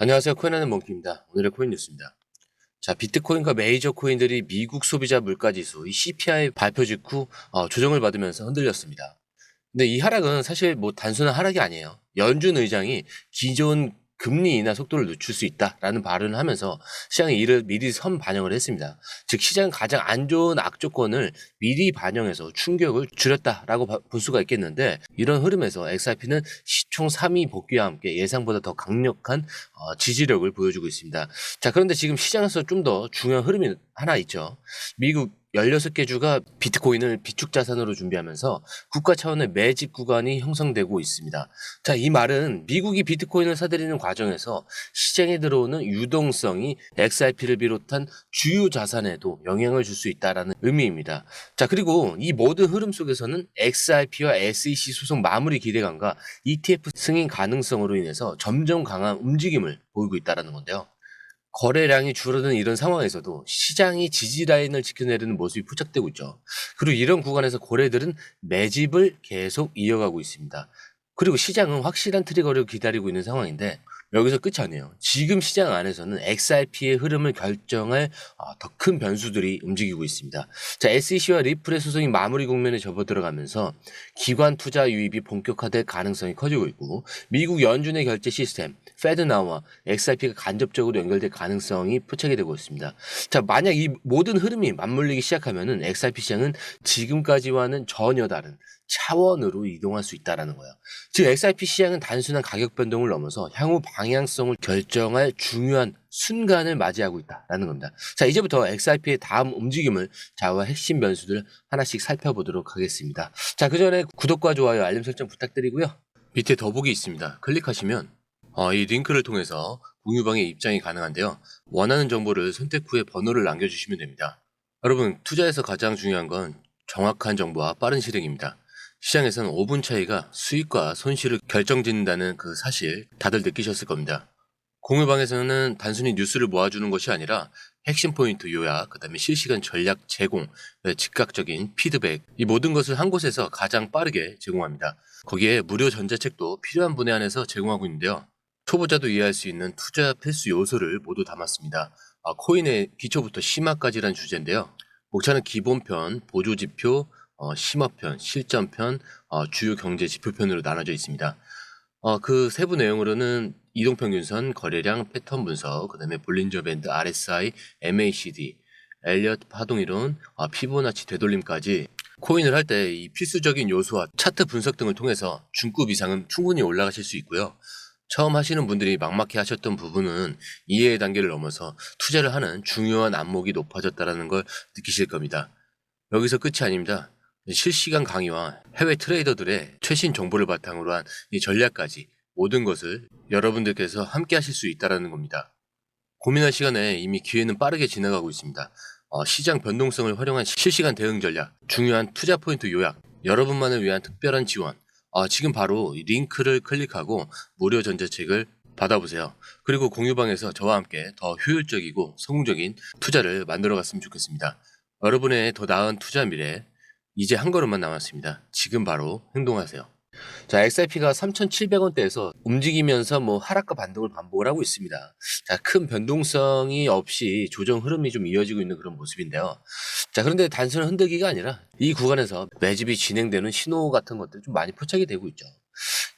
안녕하세요. 코인하는 몽키입니다. 오늘의 코인 뉴스입니다. 자, 비트코인과 메이저 코인들이 미국 소비자 물가지수 이 CPI 발표 직후 조정을 받으면서 흔들렸습니다. 근데 이 하락은 사실 뭐 단순한 하락이 아니에요. 연준 의장이 기존 금리 인하 속도를 늦출 수 있다라는 발언을 하면서 시장에 이를 미리 선반영을 했습니다. 즉 시장 가장 안 좋은 악조건을 미리 반영해서 충격을 줄였다라고 볼 수가 있겠는데, 이런 흐름에서 XRP는 시총 3위 복귀와 함께 예상보다 더 강력한 지지력을 보여주고 있습니다. 자, 그런데 지금 시장에서 좀 더 중요한 흐름이 하나 있죠. 미국 16개 주가 비트코인을 비축 자산으로 준비하면서 국가 차원의 매집 구간이 형성되고 있습니다. 자, 이 말은 미국이 비트코인을 사들이는 과정에서 시장에 들어오는 유동성이 XRP를 비롯한 주요 자산에도 영향을 줄 수 있다는 의미입니다. 자, 그리고 이 모든 흐름 속에서는 XRP와 SEC 소송 마무리 기대감과 ETF 승인 가능성으로 인해서 점점 강한 움직임을 보이고 있다는 건데요. 거래량이 줄어든 이런 상황에서도 시장이 지지 라인을 지켜내려는 모습이 포착되고 있죠. 그리고 이런 구간에서 거래들은 매집을 계속 이어가고 있습니다. 그리고 시장은 확실한 트리거를 기다리고 있는 상황인데, 여기서 끝이 아니에요. 지금 시장 안에서는 XRP의 흐름을 결정할 더 큰 변수들이 움직이고 있습니다. 자, SEC와 리플의 소송이 마무리 국면에 접어들어가면서 기관 투자 유입이 본격화될 가능성이 커지고 있고, 미국 연준의 결제 시스템 페드나와 XRP가 간접적으로 연결될 가능성이 포착이 되고 있습니다. 자, 만약 이 모든 흐름이 맞물리기 시작하면은 XRP 시장은 지금까지와는 전혀 다른 차원으로 이동할 수 있다는 거예요. 즉 XRP 시장은 단순한 가격 변동을 넘어서 향후 방향성을 결정할 중요한 순간을 맞이하고 있다는 겁니다. 자, 이제부터 XRP의 다음 움직임을 좌우할 핵심 변수들 하나씩 살펴보도록 하겠습니다. 자, 그 전에 구독과 좋아요, 알림 설정 부탁드리고요. 밑에 더보기 있습니다. 클릭하시면 이 링크를 통해서 공유방에 입장이 가능한데요. 원하는 정보를 선택 후에 번호를 남겨주시면 됩니다. 여러분, 투자에서 가장 중요한 건 정확한 정보와 빠른 실행입니다. 시장에서는 5분 차이가 수익과 손실을 결정짓는다는 그 사실 다들 느끼셨을 겁니다. 공유방에서는 단순히 뉴스를 모아주는 것이 아니라 핵심 포인트 요약, 그 다음에 실시간 전략 제공, 즉각적인 피드백, 이 모든 것을 한 곳에서 가장 빠르게 제공합니다. 거기에 무료 전자책도 필요한 분에 한해서 제공하고 있는데요. 초보자도 이해할 수 있는 투자 필수 요소를 모두 담았습니다. 코인의 기초부터 심화까지란 주제인데요. 목차는 기본편, 보조지표, 심화편, 실전편, 주요 경제 지표편으로 나눠져 있습니다. 그 세부 내용으로는 이동평균선, 거래량, 패턴 분석, 그 다음에 볼린저 밴드, RSI, MACD, 엘리엇 파동이론, 피보나치 되돌림까지 코인을 할 때 이 필수적인 요소와 차트 분석 등을 통해서 중급 이상은 충분히 올라가실 수 있고요. 처음 하시는 분들이 막막해 하셨던 부분은 이해의 단계를 넘어서 투자를 하는 중요한 안목이 높아졌다는 걸 느끼실 겁니다. 여기서 끝이 아닙니다. 실시간 강의와 해외 트레이더들의 최신 정보를 바탕으로 한 이 전략까지 모든 것을 여러분들께서 함께 하실 수 있다는 겁니다. 고민할 시간에 이미 기회는 빠르게 지나가고 있습니다. 시장 변동성을 활용한 실시간 대응 전략, 중요한 투자 포인트 요약, 여러분만을 위한 특별한 지원, 지금 바로 이 링크를 클릭하고 무료 전자책을 받아보세요. 그리고 공유방에서 저와 함께 더 효율적이고 성공적인 투자를 만들어갔으면 좋겠습니다. 여러분의 더 나은 투자 미래, 이제 한 걸음만 남았습니다. 지금 바로 행동하세요. 자, XRP가 3,700원대에서 움직이면서 뭐 하락과 반등을 반복을 하고 있습니다. 자, 큰 변동성이 없이 조정 흐름이 좀 이어지고 있는 그런 모습인데요. 자, 그런데 단순한 흔들기가 아니라 이 구간에서 매집이 진행되는 신호 같은 것들이 좀 많이 포착이 되고 있죠.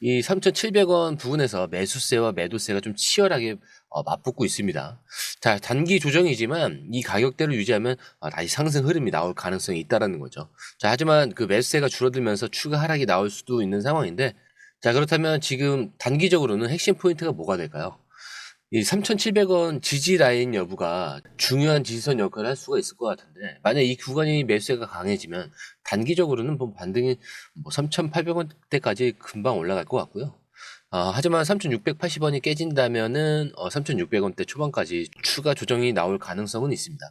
이 3,700원 부근에서 매수세와 매도세가 좀 치열하게 맞붙고 있습니다. 자, 단기 조정이지만 이 가격대를 유지하면 다시 상승 흐름이 나올 가능성이 있다라는 거죠. 자, 하지만 그 매수세가 줄어들면서 추가 하락이 나올 수도 있는 상황인데, 자, 그렇다면 지금 단기적으로는 핵심 포인트가 뭐가 될까요? 이 3,700원 지지 라인 여부가 중요한 지지선 역할을 할 수가 있을 것 같은데, 만약 이 구간이 매수세가 강해지면 단기적으로는 뭐 반등이 뭐 3,800원대까지 금방 올라갈 것 같고요. 하지만 3,680원이 깨진다면은 3,600원대 초반까지 추가 조정이 나올 가능성은 있습니다.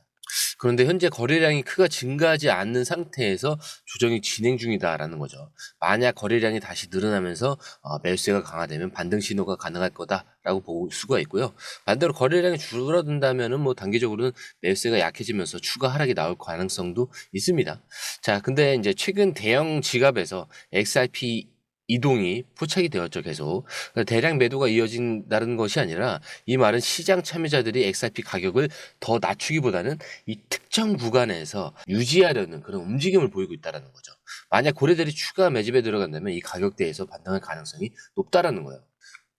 그런데 현재 거래량이 크게 증가하지 않는 상태에서 조정이 진행 중이다라는 거죠. 만약 거래량이 다시 늘어나면서 매수세가 강화되면 반등 신호가 가능할 거다라고 볼 수가 있고요. 반대로 거래량이 줄어든다면은 뭐 단기적으로는 매수세가 약해지면서 추가 하락이 나올 가능성도 있습니다. 자, 근데 이제 최근 대형 지갑에서 XRP 이동이 포착이 되었죠, 계속. 대량 매도가 이어진다는 것이 아니라 이 말은 시장 참여자들이 XRP 가격을 더 낮추기보다는 이 특정 구간에서 유지하려는 그런 움직임을 보이고 있다는 거죠. 만약 고래들이 추가 매집에 들어간다면 이 가격대에서 반등할 가능성이 높다라는 거예요.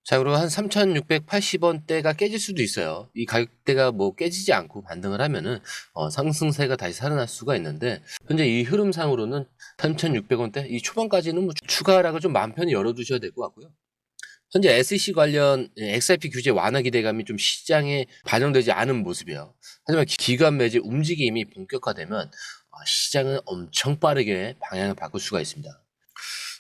자, 그리고 한 3,680원대가 깨질 수도 있어요. 이 가격대가 뭐 깨지지 않고 반등을 하면은 상승세가 다시 살아날 수가 있는데, 현재 이 흐름상으로는 3,600원대 이 초반까지는 뭐 추가 하락을 좀 마음 편히 열어두셔야 될 것 같고요. 현재 SEC 관련 XRP 규제 완화 기대감이 좀 시장에 반영되지 않은 모습이에요. 하지만 기관 매집 움직임이 본격화되면 시장은 엄청 빠르게 방향을 바꿀 수가 있습니다.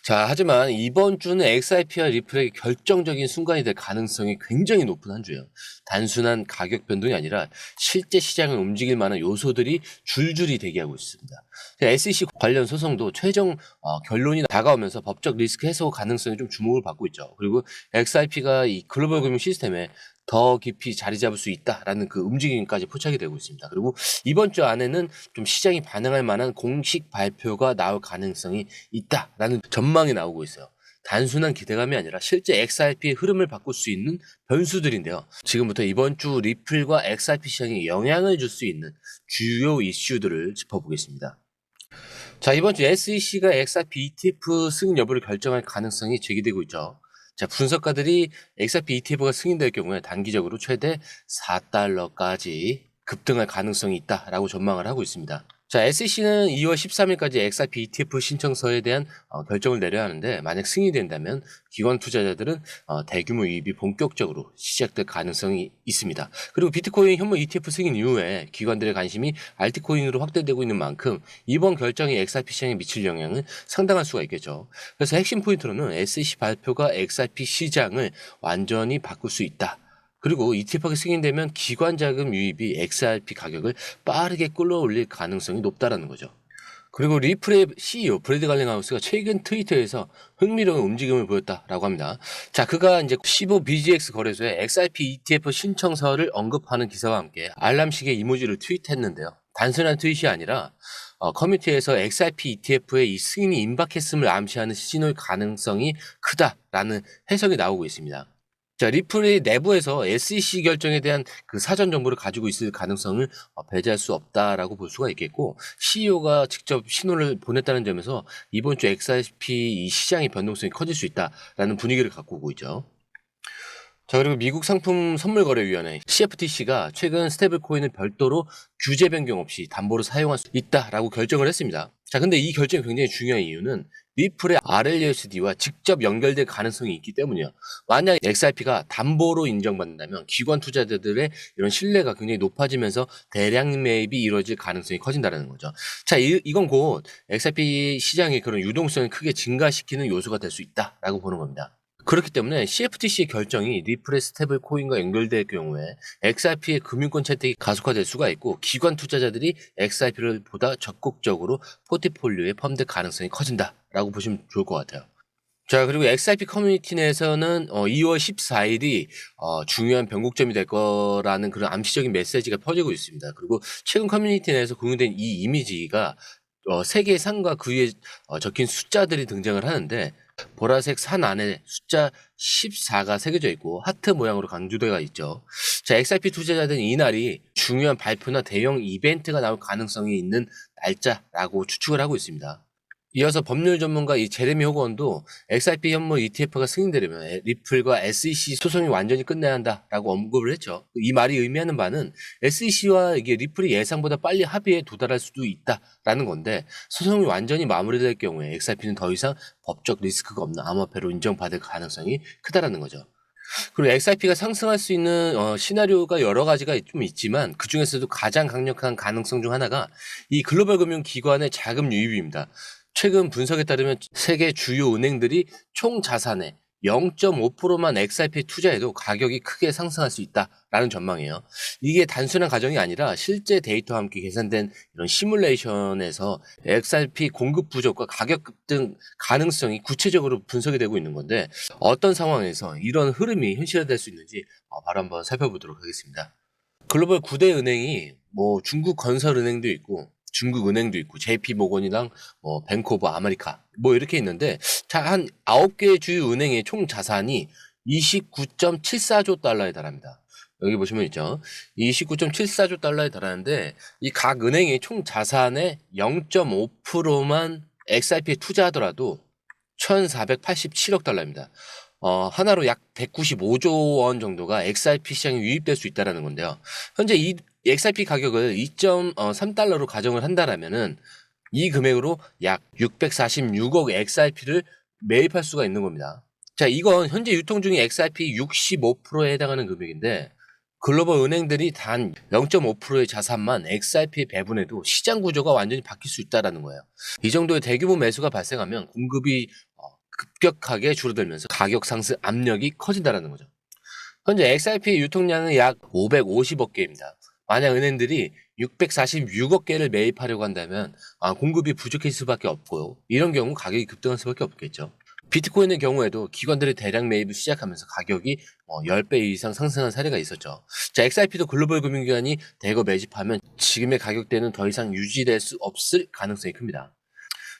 자, 하지만 이번 주는 XRP와 리플의 결정적인 순간이 될 가능성이 굉장히 높은 한 주예요. 단순한 가격 변동이 아니라 실제 시장을 움직일 만한 요소들이 줄줄이 대기하고 있습니다. SEC 관련 소송도 최종 결론이 다가오면서 법적 리스크 해소 가능성이 좀 주목을 받고 있죠. 그리고 XRP가 이 글로벌 금융 시스템에 더 깊이 자리 잡을 수 있다라는 그 움직임까지 포착이 되고 있습니다. 그리고 이번 주 안에는 좀 시장이 반응할 만한 공식 발표가 나올 가능성이 있다라는 전망이 나오고 있어요. 단순한 기대감이 아니라 실제 XRP의 흐름을 바꿀 수 있는 변수들인데요. 지금부터 이번 주 리플과 XRP 시장에 영향을 줄 수 있는 주요 이슈들을 짚어보겠습니다. 자, 이번 주 SEC가 XRP ETF 승인 여부를 결정할 가능성이 제기되고 있죠. 자, 분석가들이 XRP ETF가 승인될 경우에 단기적으로 최대 4달러까지 급등할 가능성이 있다라고 전망을 하고 있습니다. 자, SEC는 2월 13일까지 XRP ETF 신청서에 대한 결정을 내려야 하는데, 만약 승인된다면 기관 투자자들은 대규모 유입이 본격적으로 시작될 가능성이 있습니다. 그리고 비트코인 현물 ETF 승인 이후에 기관들의 관심이 알트코인으로 확대되고 있는 만큼 이번 결정이 XRP 시장에 미칠 영향은 상당할 수가 있겠죠. 그래서 핵심 포인트로는 SEC 발표가 XRP 시장을 완전히 바꿀 수 있다. 그리고 ETF가 승인되면 기관 자금 유입이 XRP 가격을 빠르게 끌어올릴 가능성이 높다라는 거죠. 그리고 리플의 CEO 브래드 갈링하우스가 최근 트위터에서 흥미로운 움직임을 보였다라고 합니다. 자, 그가 이제 15BGX 거래소에 XRP ETF 신청서를 언급하는 기사와 함께 알람식의 이모지를 트윗했는데요. 단순한 트윗이 아니라 커뮤니티에서 XRP ETF의 이 승인이 임박했음을 암시하는 신호일 가능성이 크다라는 해석이 나오고 있습니다. 자, 리플의 내부에서 SEC 결정에 대한 그 사전 정보를 가지고 있을 가능성을 배제할 수 없다라고 볼 수가 있겠고, CEO가 직접 신호를 보냈다는 점에서 이번 주 XRP 이 시장의 변동성이 커질 수 있다라는 분위기를 갖고 오고 있죠. 자, 그리고 미국 상품 선물거래위원회 CFTC가 최근 스테이블 코인을 별도로 규제 변경 없이 담보로 사용할 수 있다라고 결정을 했습니다. 자, 근데 이 결정이 굉장히 중요한 이유는 리플의 RLUSD와 직접 연결될 가능성이 있기 때문이에요. 만약 XRP가 담보로 인정받는다면 기관 투자자들의 이런 신뢰가 굉장히 높아지면서 대량 매입이 이루어질 가능성이 커진다는 거죠. 자, 이건 곧 XRP 시장의 그런 유동성을 크게 증가시키는 요소가 될 수 있다라고 보는 겁니다. 그렇기 때문에 CFTC의 결정이 리플의 스테이블 코인과 연결될 경우에 XRP의 금융권 채택이 가속화될 수가 있고, 기관 투자자들이 XRP를 보다 적극적으로 포트폴리오에 포함될 가능성이 커진다라고 보시면 좋을 것 같아요. 자, 그리고 XRP 커뮤니티 내에서는 2월 14일이 중요한 변곡점이 될 거라는 그런 암시적인 메시지가 퍼지고 있습니다. 그리고 최근 커뮤니티 내에서 공유된 이 이미지가 세 개의 산과 그 위에 적힌 숫자들이 등장을 하는데, 보라색 산 안에 숫자 14가 새겨져 있고 하트 모양으로 강조되어 있죠. 자, XRP 투자자들은 이날이 중요한 발표나 대형 이벤트가 나올 가능성이 있는 날짜라고 추측을 하고 있습니다. 이어서 법률 전문가 이 제레미 호건도 XRP 현물 ETF가 승인되려면 리플과 SEC 소송이 완전히 끝내야 한다라고 언급을 했죠. 이 말이 의미하는 바는 SEC와 이게 리플이 예상보다 빨리 합의에 도달할 수도 있다라는 건데, 소송이 완전히 마무리될 경우에 XRP는 더 이상 법적 리스크가 없는 암호화폐로 인정받을 가능성이 크다라는 거죠. 그리고 XRP가 상승할 수 있는 시나리오가 여러 가지가 좀 있지만, 그 중에서도 가장 강력한 가능성 중 하나가 이 글로벌 금융 기관의 자금 유입입니다. 최근 분석에 따르면 세계 주요 은행들이 총 자산의 0.5%만 XRP에 투자해도 가격이 크게 상승할 수 있다라는 전망이에요. 이게 단순한 가정이 아니라 실제 데이터와 함께 계산된 이런 시뮬레이션에서 XRP 공급 부족과 가격 급등 가능성이 구체적으로 분석이 되고 있는 건데, 어떤 상황에서 이런 흐름이 현실화될 수 있는지 바로 한번 살펴보도록 하겠습니다. 글로벌 9대 은행이 뭐 중국 건설은행도 있고 중국 은행도 있고 JP모건이랑 뱅크 오브 아메리카 뭐 이렇게 있는데 한 9개 주요 은행의 총 자산이 29.74조 달러에 달합니다. 여기 보시면 있죠. 29.74조 달러에 달하는데 이 각 은행의 총 자산의 0.5%만 XRP에 투자하더라도 1,487억 달러입니다. 하나로 약 195조 원 정도가 XRP 시장에 유입될 수 있다는 건데요. 현재 이 XRP 가격을 2.3달러로 가정을 한다면은 이 금액으로 약 646억 XRP를 매입할 수가 있는 겁니다. 자, 이건 현재 유통 중인 XRP 65%에 해당하는 금액인데 글로벌 은행들이 단 0.5%의 자산만 XRP에 배분해도 시장 구조가 완전히 바뀔 수 있다는 거예요. 이 정도의 대규모 매수가 발생하면 공급이 급격하게 줄어들면서 가격 상승 압력이 커진다는 거죠. 현재 XRP 유통량은 약 550억 개입니다. 만약 은행들이 646억 개를 매입하려고 한다면 공급이 부족해질 수밖에 없고요. 이런 경우 가격이 급등할 수밖에 없겠죠. 비트코인의 경우에도 기관들이 대량 매입을 시작하면서 가격이 10배 이상 상승한 사례가 있었죠. 자, XRP도 글로벌 금융기관이 대거 매집하면 지금의 가격대는 더 이상 유지될 수 없을 가능성이 큽니다.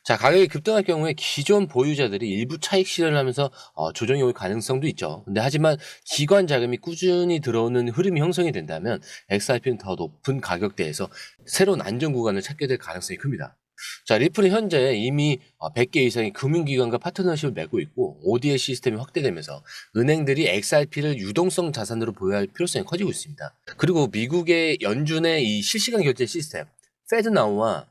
자, 가격이 급등할 경우에 기존 보유자들이 일부 차익 실현을 하면서 조정이 올 가능성도 있죠. 근데 하지만 기관 자금이 꾸준히 들어오는 흐름이 형성이 된다면 XRP는 더 높은 가격대에서 새로운 안정 구간을 찾게 될 가능성이 큽니다. 자, 리플은 현재 이미 100개 이상의 금융기관과 파트너십을 맺고 있고 ODL 시스템이 확대되면서 은행들이 XRP를 유동성 자산으로 보유할 필요성이 커지고 있습니다. 그리고 미국의 연준의 이 실시간 결제 시스템 페드나우와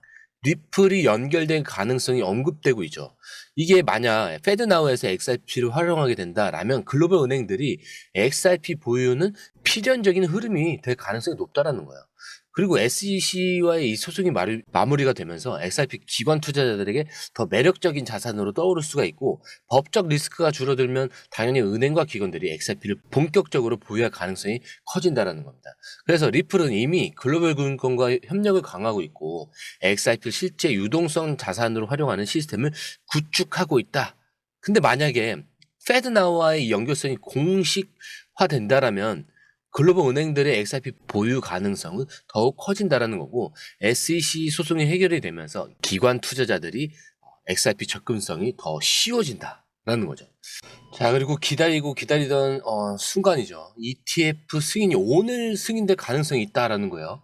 리플이 연결된 가능성이 언급되고 있죠. 이게 만약 페드나우에서 XRP를 활용하게 된다라면 글로벌 은행들이 XRP 보유는 필연적인 흐름이 될 가능성이 높다라는 거예요. 그리고 SEC와의 이 소송이 마무리가 되면서 XRP 기관 투자자들에게 더 매력적인 자산으로 떠오를 수가 있고 법적 리스크가 줄어들면 당연히 은행과 기관들이 XRP를 본격적으로 보유할 가능성이 커진다는 겁니다. 그래서 리플은 이미 글로벌 금융권과 협력을 강화하고 있고 XRP를 실제 유동성 자산으로 활용하는 시스템을 구축하고 있다. 근데 만약에 페드나우와의 연결성이 공식화된다라면 글로벌 은행들의 XRP 보유 가능성은 더욱 커진다라는 거고 SEC 소송이 해결이 되면서 기관 투자자들이 XRP 접근성이 더 쉬워진다라는 거죠. 자, 그리고 기다리던 순간이죠. ETF 승인이 오늘 승인될 가능성이 있다라는 거예요.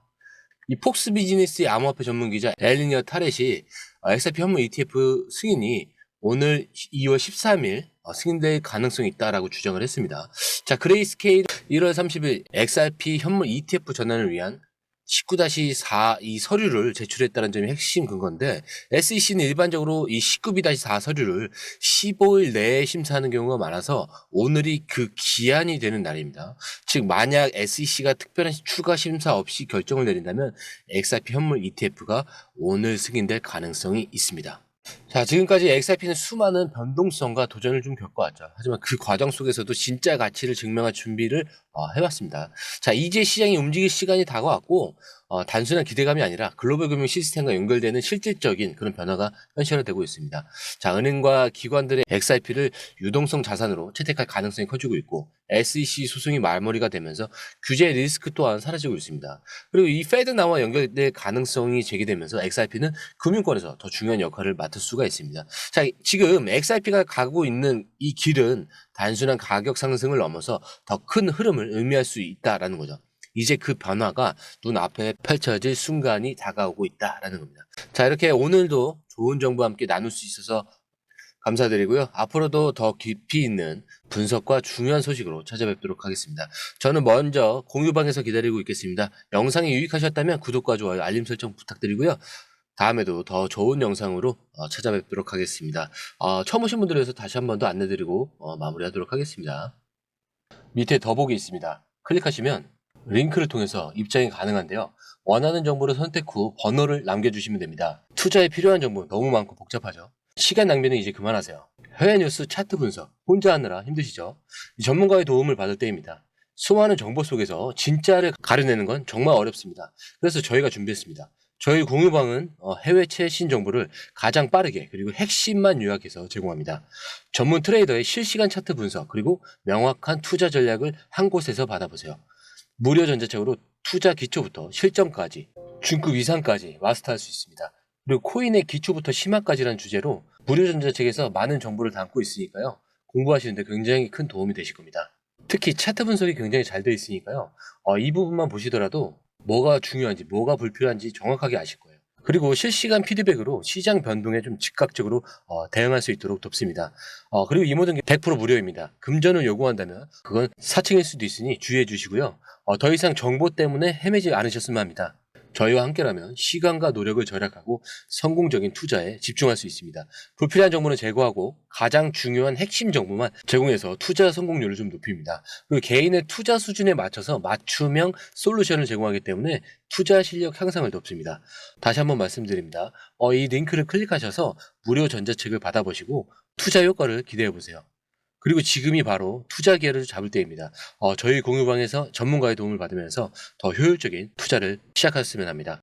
이 폭스 비즈니스의 암호화폐 전문 기자 엘리니어 타렛이 XRP 현물 ETF 승인이 오늘 2월 13일 승인될 가능성이 있다라고 주장을 했습니다. 자, 그레이스케일 1월 30일 XRP 현물 ETF 전환을 위한 19-4 이 서류를 제출했다는 점이 핵심 근거인데 SEC는 일반적으로 이 19-4 서류를 15일 내에 심사하는 경우가 많아서 오늘이 그 기한이 되는 날입니다. 즉 만약 SEC가 특별한 추가 심사 없이 결정을 내린다면 XRP 현물 ETF가 오늘 승인될 가능성이 있습니다. 자, 지금까지 XRP는 수많은 변동성과 도전을 좀 겪어왔죠. 하지만 그 과정 속에서도 진짜 가치를 증명할 준비를 해왔습니다. 자, 이제 시장이 움직일 시간이 다가왔고 단순한 기대감이 아니라 글로벌 금융 시스템과 연결되는 실질적인 그런 변화가 현실화되고 있습니다. 자, 은행과 기관들의 XRP를 유동성 자산으로 채택할 가능성이 커지고 있고 SEC 소송이 마무리가 되면서 규제 리스크 또한 사라지고 있습니다. 그리고 이 페드나와 연결될 가능성이 제기되면서 XRP는 금융권에서 더 중요한 역할을 맡을 수가 있습니다. 자, 지금 XRP가 가고 있는 이 길은 단순한 가격 상승을 넘어서 더 큰 흐름을 의미할 수 있다라는 거죠. 이제 그 변화가 눈앞에 펼쳐질 순간이 다가오고 있다라는 겁니다. 자, 이렇게 오늘도 좋은 정보와 함께 나눌 수 있어서 감사드리고요. 앞으로도 더 깊이 있는 분석과 중요한 소식으로 찾아뵙도록 하겠습니다. 저는 먼저 공유방에서 기다리고 있겠습니다. 영상이 유익하셨다면 구독과 좋아요, 알림 설정 부탁드리고요. 다음에도 더 좋은 영상으로 찾아뵙도록 하겠습니다. 처음 오신 분들을 위해서 다시 한 번 더 안내드리고 마무리하도록 하겠습니다. 밑에 더보기 있습니다. 클릭하시면 링크를 통해서 입장이 가능한데요. 원하는 정보를 선택 후 번호를 남겨주시면 됩니다. 투자에 필요한 정보 너무 많고 복잡하죠. 시간 낭비는 이제 그만하세요. 해외 뉴스 차트 분석 혼자 하느라 힘드시죠? 전문가의 도움을 받을 때입니다. 수많은 정보 속에서 진짜를 가려내는 건 정말 어렵습니다. 그래서 저희가 준비했습니다. 저희 공유방은 해외 최신 정보를 가장 빠르게 그리고 핵심만 요약해서 제공합니다. 전문 트레이더의 실시간 차트 분석 그리고 명확한 투자 전략을 한 곳에서 받아보세요. 무료 전자책으로 투자 기초부터 실전까지 중급 이상까지 마스터할 수 있습니다. 그리고 코인의 기초부터 심화까지라는 주제로 무료 전자책에서 많은 정보를 담고 있으니까요. 공부하시는데 굉장히 큰 도움이 되실 겁니다. 특히 차트 분석이 굉장히 잘 되어 있으니까요. 이 부분만 보시더라도 뭐가 중요한지 뭐가 불필요한지 정확하게 아실 거예요. 그리고 실시간 피드백으로 시장 변동에 좀 즉각적으로 대응할 수 있도록 돕습니다. 그리고 이 모든 게 100% 무료입니다. 금전을 요구한다면 그건 사칭일 수도 있으니 주의해 주시고요. 더 이상 정보 때문에 헤매지 않으셨으면 합니다. 저희와 함께라면 시간과 노력을 절약하고 성공적인 투자에 집중할 수 있습니다. 불필요한 정보는 제거하고 가장 중요한 핵심 정보만 제공해서 투자 성공률을 좀 높입니다. 그리고 개인의 투자 수준에 맞춰서 맞춤형 솔루션을 제공하기 때문에 투자 실력 향상을 돕습니다. 다시 한번 말씀드립니다. 이 링크를 클릭하셔서 무료 전자책을 받아보시고 투자 효과를 기대해 보세요. 그리고 지금이 바로 투자 기회를 잡을 때입니다. 저희 공유방에서 전문가의 도움을 받으면서 더 효율적인 투자를 시작하셨으면 합니다.